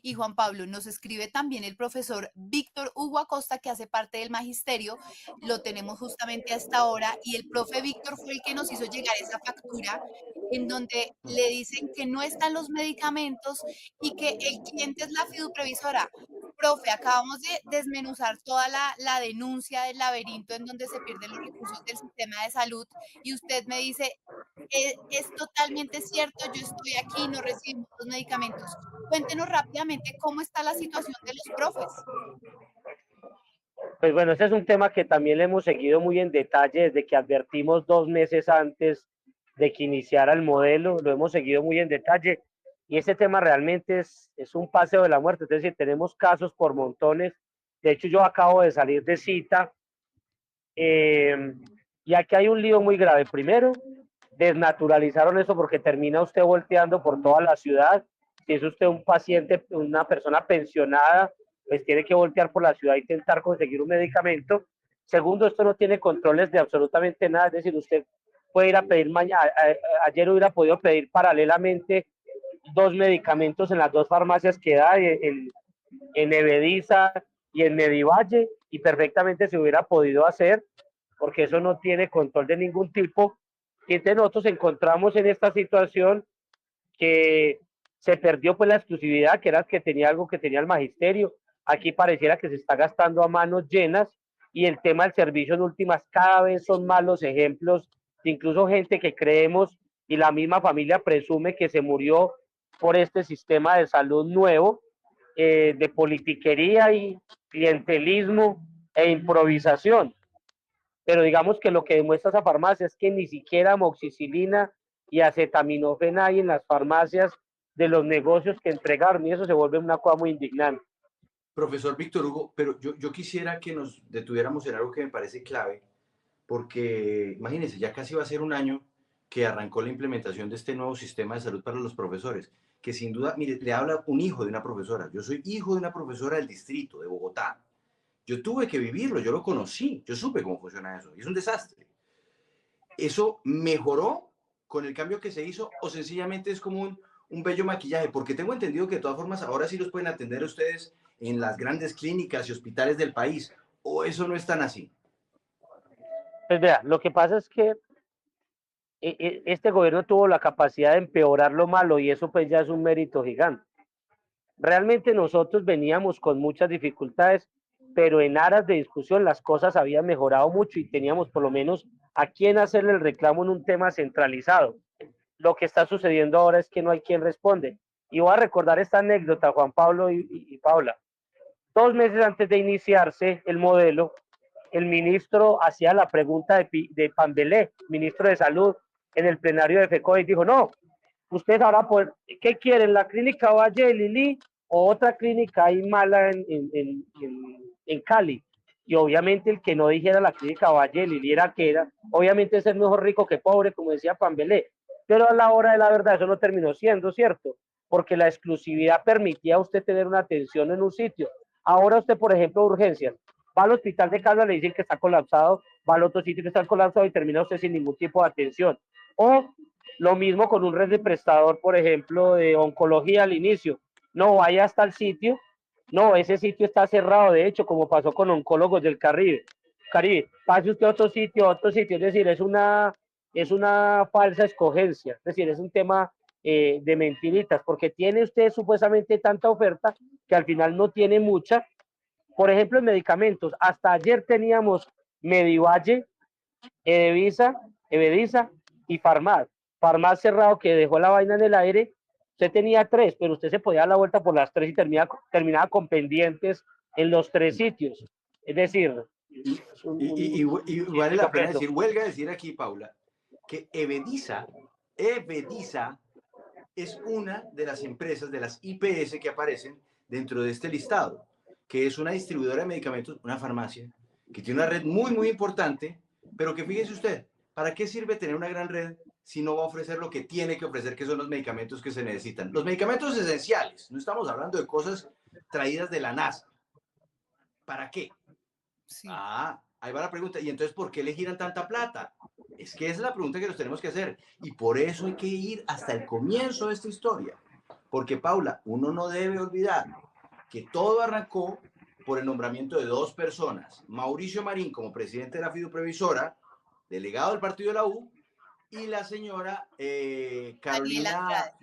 Y Juan Pablo, nos escribe también el profesor Víctor Hugo Acosta, que hace parte del magisterio, lo tenemos justamente a esta hora, y el profe Víctor fue el que nos hizo llegar esa factura en donde le dicen que no están los medicamentos y que el cliente es la fiduprevisora. Profe, acabamos de desmenuzar toda la denuncia del laberinto en donde se pierden los recursos del sistema de salud y usted me dice, es totalmente cierto, yo estoy aquí, no recibimos los medicamentos. Cuéntenos rápidamente cómo está la situación de los profes. Pues bueno, este es un tema que también le hemos seguido muy en detalle desde que advertimos 2 meses antes de que iniciara el modelo, lo hemos seguido muy en detalle y este tema realmente es un paseo de la muerte, es decir, tenemos casos por montones. De hecho, yo acabo de salir de cita eh, y aquí hay un lío muy grave. Primero, desnaturalizaron eso porque termina usted volteando por toda la ciudad. Si es usted un paciente, una persona pensionada, pues tiene que voltear por la ciudad e intentar conseguir un medicamento. Segundo, esto no tiene controles de absolutamente nada, es decir, usted puede ir a pedir mañana, ayer hubiera podido pedir paralelamente 2 medicamentos en las 2 farmacias que hay, en Evediza y en Medivalle, y perfectamente se hubiera podido hacer, porque eso no tiene control de ningún tipo. Y entonces nosotros encontramos en esta situación que se perdió pues la exclusividad, que era que tenía algo que tenía el magisterio. Aquí pareciera que se está gastando a manos llenas y el tema del servicio en últimas cada vez son malos ejemplos, incluso gente que creemos y la misma familia presume que se murió por este sistema de salud nuevo, de politiquería y clientelismo e improvisación. Pero digamos que lo que demuestra esa farmacia es que ni siquiera amoxicilina y acetaminofén hay en las farmacias de los negocios que entregaron y eso se vuelve una cosa muy indignante. Profesor Víctor Hugo, pero yo quisiera que nos detuviéramos en algo que me parece clave, porque imagínense, ya casi va a ser un año que arrancó la implementación de este nuevo sistema de salud para los profesores, que sin duda, mire, le habla un hijo de una profesora. Yo soy hijo de una profesora del distrito, de Bogotá. Yo tuve que vivirlo, yo lo conocí, yo supe cómo funciona eso, y es un desastre. ¿Eso mejoró con el cambio que se hizo o sencillamente es como un bello maquillaje? Porque tengo entendido que de todas formas ahora sí los pueden atender a ustedes en las grandes clínicas y hospitales del país, o eso no es tan así. Pues vea, lo que pasa es que este gobierno tuvo la capacidad de empeorar lo malo y eso pues ya es un mérito gigante. Realmente nosotros veníamos con muchas dificultades, pero en aras de discusión las cosas habían mejorado mucho y teníamos por lo menos a quién hacerle el reclamo en un tema centralizado. Lo que está sucediendo ahora es que no hay quien responde. Y voy a recordar esta anécdota, Juan Pablo y Paula. 2 meses antes de iniciarse el modelo, el ministro hacía la pregunta de Pambelé, ministro de Salud, en el plenario de FECODE y dijo, no, ustedes ahora, ¿qué quieren? ¿La clínica Valle de Lili o otra clínica ahí mala en Cali? Y obviamente el que no dijera la clínica Valle de Lili era que era, obviamente es mejor rico que pobre, como decía Pambelé, pero a la hora de la verdad eso no terminó siendo cierto, porque la exclusividad permitía a usted tener una atención en un sitio. Ahora usted, por ejemplo, urgencias, va al hospital de casa, le dicen que está colapsado, va al otro sitio que está colapsado y termina usted sin ningún tipo de atención. O lo mismo con un red de prestador, por ejemplo, de oncología al inicio. No vaya hasta el sitio, no, ese sitio está cerrado, de hecho, como pasó con oncólogos del Caribe, pase usted a otro sitio, es decir, es una falsa escogencia, es decir, es un tema de mentiritas, porque tiene usted supuestamente tanta oferta que al final no tiene mucha. Por ejemplo, en medicamentos, hasta ayer teníamos Medivalle, Evediza y Farmad. Farmad cerrado que dejó la vaina en el aire, usted tenía 3, pero usted se podía dar la vuelta por las 3 y terminaba con pendientes en los 3 sitios. Es decir, es Y un vale la pena completo. decir, huelga decir aquí, Paula, que Evediza es una de las empresas, de las IPS que aparecen dentro de este listado, que es una distribuidora de medicamentos, una farmacia, que tiene una red muy, muy importante, pero que fíjese usted, ¿para qué sirve tener una gran red si no va a ofrecer lo que tiene que ofrecer, que son los medicamentos que se necesitan? Los medicamentos esenciales, no estamos hablando de cosas traídas de la NASA. ¿Para qué? Sí. Ah, ahí va la pregunta. ¿Y entonces por qué le giran tanta plata? Es que esa es la pregunta que nos tenemos que hacer. Y por eso hay que ir hasta el comienzo de esta historia. Porque, Paula, uno no debe olvidar que todo arrancó por el nombramiento de dos personas, Mauricio Marín como presidente de la fiduprevisora, delegado del partido de la U, y la señora Daniel Carolina,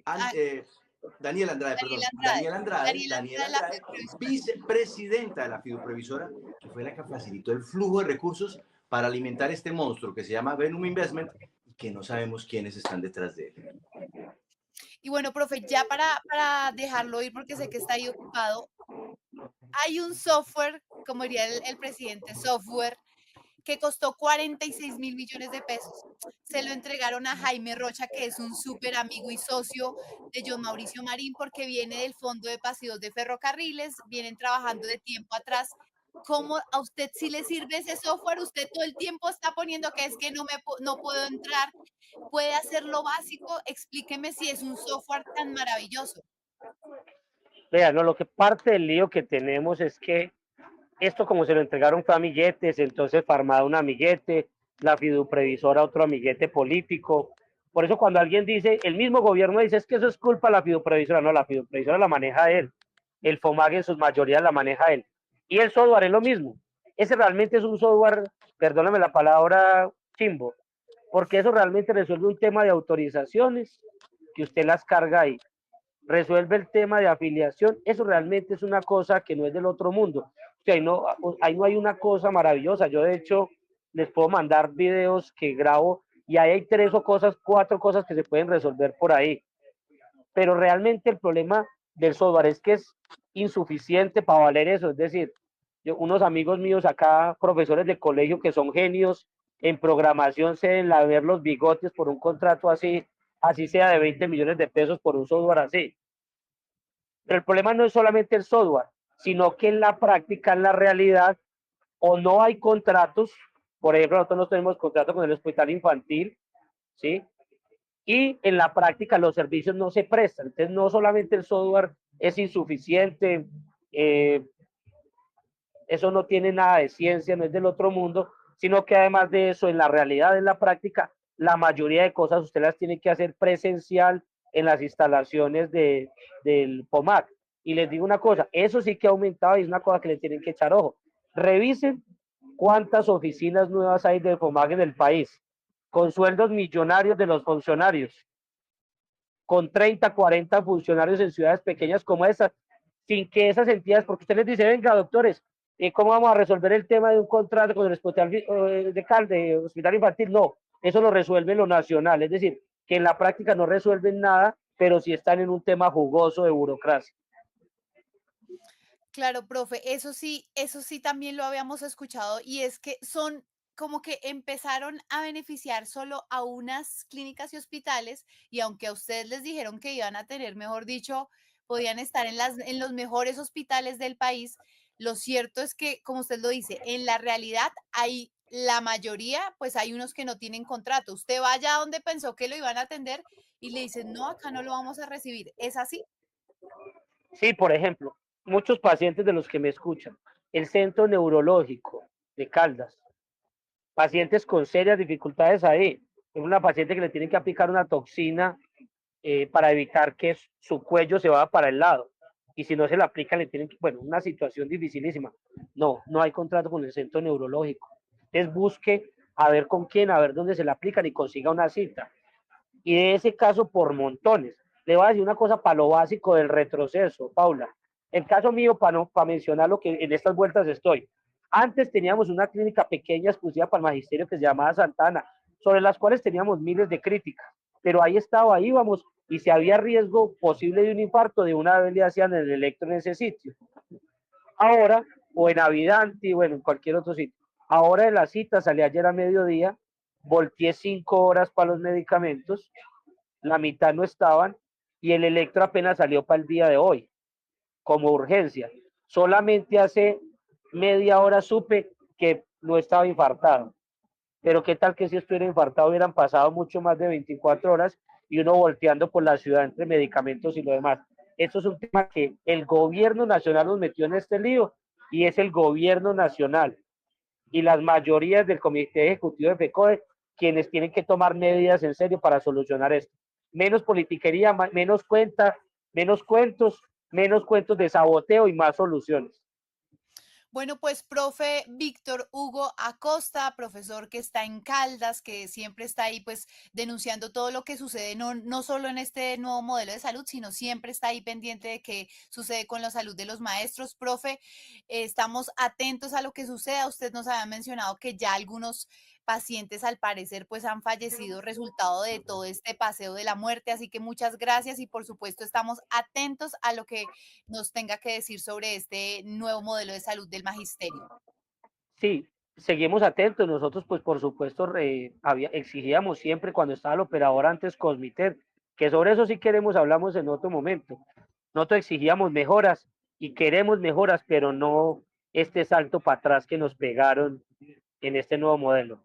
Andrade. Ah, Daniel Andrade, Daniel perdón, Andrade. Daniel Daniel Andrade, la Andrade, fiduprevisora. vicepresidenta de la fiduprevisora, que fue la que facilitó el flujo de recursos para alimentar este monstruo que se llama Venum Investment y que no sabemos quiénes están detrás de él. Y bueno, profe, ya para dejarlo ir, porque sé que está ahí ocupado, hay un software, como diría el presidente, software que costó 46.000 millones de pesos. Se lo entregaron a Jaime Rocha, que es un súper amigo y socio de John Mauricio Marín, porque viene del Fondo de Pasivos de Ferrocarriles, vienen trabajando de tiempo atrás. ¿Cómo a usted sí le sirve ese software? Usted todo el tiempo está poniendo que es que no puedo entrar. ¿Puede hacer lo básico? Explíqueme si es un software tan maravilloso. Vea, no, lo que parte del lío que tenemos es que esto como se lo entregaron fue a amiguetes, entonces Farmada un amiguete, la fiduprevisora otro amiguete político. Por eso cuando alguien dice, el mismo gobierno dice, es que eso es culpa de la fiduprevisora, no, la fiduprevisora la maneja él, el FOMAG en sus mayorías la maneja él. Y el software es lo mismo. Ese realmente es un software, perdóname la palabra, chimbo, porque eso realmente resuelve un tema de autorizaciones que usted las carga ahí, resuelve el tema de afiliación, eso realmente es una cosa que no es del otro mundo. O sea, ahí no hay una cosa maravillosa. Yo de hecho les puedo mandar videos que grabo y ahí hay tres o cosas, cuatro cosas que se pueden resolver por ahí. Pero realmente el problema del software es que es insuficiente para valer eso. Es decir, unos amigos míos acá, profesores de colegio que son genios en programación, se deben lavar los bigotes por un contrato así, así sea de 20 millones de pesos por un software así. Pero el problema no es solamente el software, sino que en la práctica, en la realidad, o no hay contratos, por ejemplo, nosotros no tenemos contrato con el hospital infantil, ¿sí? Y en la práctica los servicios no se prestan. Entonces, no solamente el software es insuficiente, eh, eso no tiene nada de ciencia, no es del otro mundo, sino que además de eso, en la realidad, en la práctica, la mayoría de cosas usted las tiene que hacer presencial en las instalaciones del POMAC. Y les digo una cosa, eso sí que ha aumentado y es una cosa que le tienen que echar ojo. Revisen cuántas oficinas nuevas hay del POMAC en el país, con sueldos millonarios de los funcionarios, con 30, 40 funcionarios en ciudades pequeñas como estas, sin que esas entidades, porque usted les dice, venga, doctores, ¿cómo vamos a resolver el tema de un contrato con el hospital de hospital infantil? No, eso lo resuelve lo nacional, es decir, que en la práctica no resuelven nada, pero sí están en un tema jugoso de burocracia. Claro, profe, eso sí también lo habíamos escuchado y es que son como que empezaron a beneficiar solo a unas clínicas y hospitales y aunque a ustedes les dijeron que iban a tener, mejor dicho, podían estar en los mejores hospitales del país, lo cierto es que, como usted lo dice, en la realidad hay la mayoría, pues hay unos que no tienen contrato. Usted vaya a donde pensó que lo iban a atender y le dicen, no, acá no lo vamos a recibir. ¿Es así? Sí, por ejemplo, muchos pacientes de los que me escuchan, el centro neurológico de Caldas, pacientes con serias dificultades ahí. Es una paciente que le tienen que aplicar una toxina para evitar que su cuello se vaya para el lado. Y si no se la aplican, le tienen que, bueno, una situación dificilísima. No, no hay contrato con el centro neurológico. Entonces busque a ver con quién, a ver dónde se la aplican y consiga una cita. Y de ese caso por montones. Le voy a decir una cosa para lo básico del retroceso, Paula. El caso mío, para no, para mencionar lo que en estas vueltas estoy. Antes teníamos una clínica pequeña exclusiva para el magisterio que se llamaba Santana, sobre las cuales teníamos miles de críticas, pero ahí estaba, ahí íbamos, y si había riesgo posible de un infarto, de una vez le hacían el electro en ese sitio. Ahora, o en Avidanti, bueno, en cualquier otro sitio. Ahora de la cita, salí ayer a mediodía, volteé 5 horas para los medicamentos, la mitad no estaban, y el electro apenas salió para el día de hoy, como urgencia. Solamente hace media hora supe que no estaba infartado. Pero qué tal que si estuviera infartado hubieran pasado mucho más de 24 horas y uno volteando por la ciudad entre medicamentos y lo demás. Eso es un tema que el gobierno nacional nos metió en este lío y es el gobierno nacional y las mayorías del comité ejecutivo de FECODE quienes tienen que tomar medidas en serio para solucionar esto. Menos politiquería, menos cuenta menos cuentos de saboteo y más soluciones. Bueno, pues profe Víctor Hugo Acosta, profesor que está en Caldas, que siempre está ahí pues denunciando todo lo que sucede, no solo en este nuevo modelo de salud, sino siempre está ahí pendiente de qué sucede con la salud de los maestros. Profe, estamos atentos a lo que suceda. Usted nos había mencionado que ya algunos pacientes al parecer pues han fallecido resultado de todo este paseo de la muerte, así que muchas gracias y por supuesto estamos atentos a lo que nos tenga que decir sobre este nuevo modelo de salud del magisterio. Sí, seguimos atentos. Nosotros, pues por supuesto, exigíamos siempre cuando estaba el operador antes Cosmiter, que sobre eso sí queremos, hablamos en otro momento. Nosotros exigíamos mejoras y queremos mejoras, pero no este salto para atrás que nos pegaron en este nuevo modelo.